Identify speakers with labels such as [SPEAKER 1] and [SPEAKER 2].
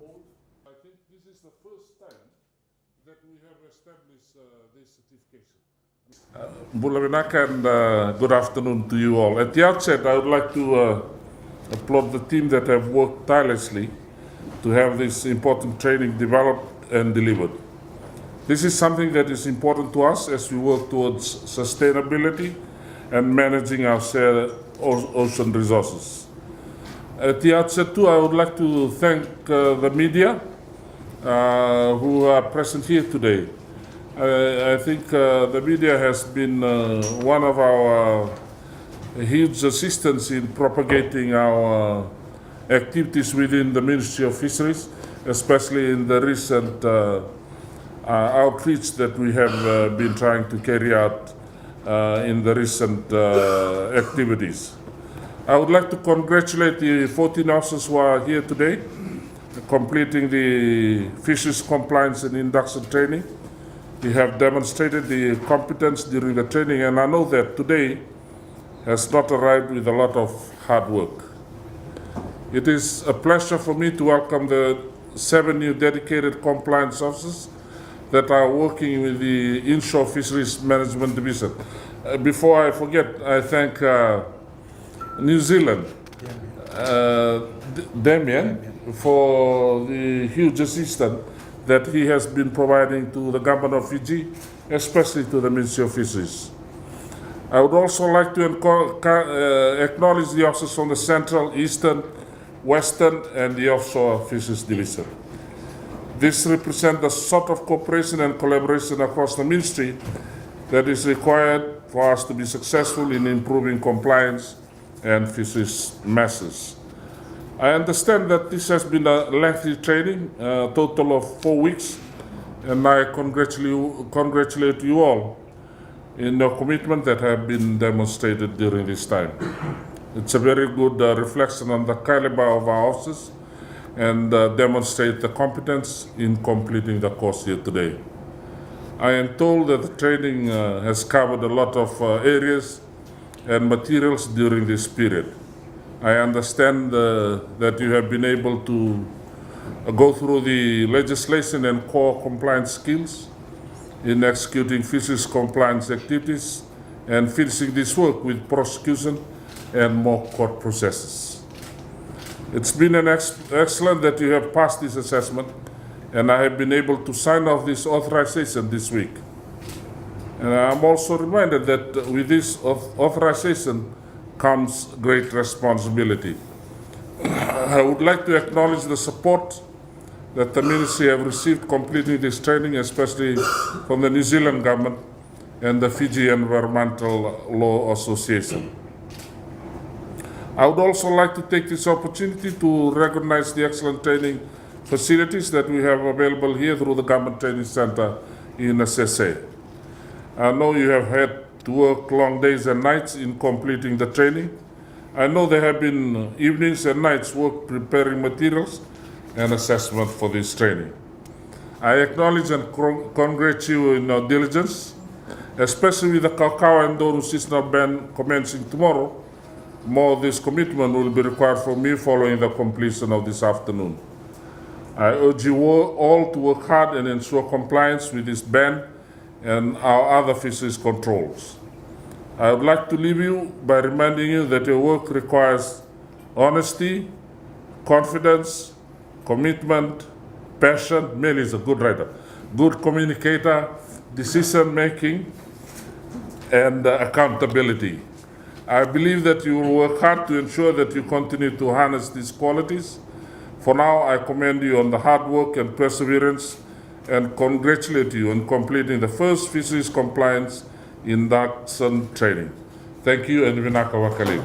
[SPEAKER 1] I think this is the first time that we have established this certification. Bulavinaka, and good afternoon to you all. At the outset, I would like to applaud the team that have worked tirelessly to have this important training developed and delivered. This is something that is important to us as we work towards sustainability and managing our ocean resources. At the outset too, I would like to thank the media who are present here today. I think the media has been one of our huge assistants in propagating our activities within the Ministry of Fisheries, especially in the recent outreach that we have been trying to carry out in the recent activities. I would like to congratulate the 14 officers who are here today, completing the fisheries compliance and induction training. You have demonstrated the competence during the training, and I know that today has not arrived with a lot of hard work. It is a pleasure for me to welcome the 7 new dedicated compliance officers that are working with the Inshore Fisheries Management Division. Before I forget, I thank New Zealand, Damien, for the huge assistance that he has been providing to the government of Fiji, especially to the Ministry of Fisheries. I would also like to acknowledge the officers from the Central, Eastern, Western, and the Offshore Fisheries Division. This represents the sort of cooperation and collaboration across the ministry that is required for us to be successful in improving compliance and fisheries measures. I understand that this has been a lengthy training, a total of 4 weeks, and I congratulate you all in the commitment that have been demonstrated during this time. It's a very good reflection on the caliber of our officers and demonstrate the competence in completing the course here today. I am told that the training has covered a lot of areas and materials during this period. I understand that you have been able to go through the legislation and core compliance skills in executing fisheries compliance activities and finishing this work with prosecution and more court processes. It's been excellent that you have passed this assessment, and I have been able to sign off this authorization this week. And I'm also reminded that with this authorization comes great responsibility. I would like to acknowledge the support that the ministry have received completing this training, especially from the New Zealand government and the Fiji Environmental Law Association. I would also like to take this opportunity to recognize the excellent training facilities that we have available here through the Government Training Center in SSA. I know you have had to work long days and nights in completing the training. I know there have been evenings and nights work preparing materials and assessment for this training. I acknowledge and congratulate you in your diligence, especially with the Kawakawa and Donu seasonal ban commencing tomorrow. More of this commitment will be required from me following the completion of this afternoon. I urge you all to work hard and ensure compliance with this ban and our other fisheries controls. I would like to leave you by reminding you that your work requires honesty, confidence, commitment, passion. Mel is a good writer, good communicator, decision making, and accountability. I believe that you will work hard to ensure that you continue to harness these qualities. For now, I commend you on the hard work and perseverance and congratulate you on completing the first fisheries compliance induction training. Thank you, and Vinaka Wakali.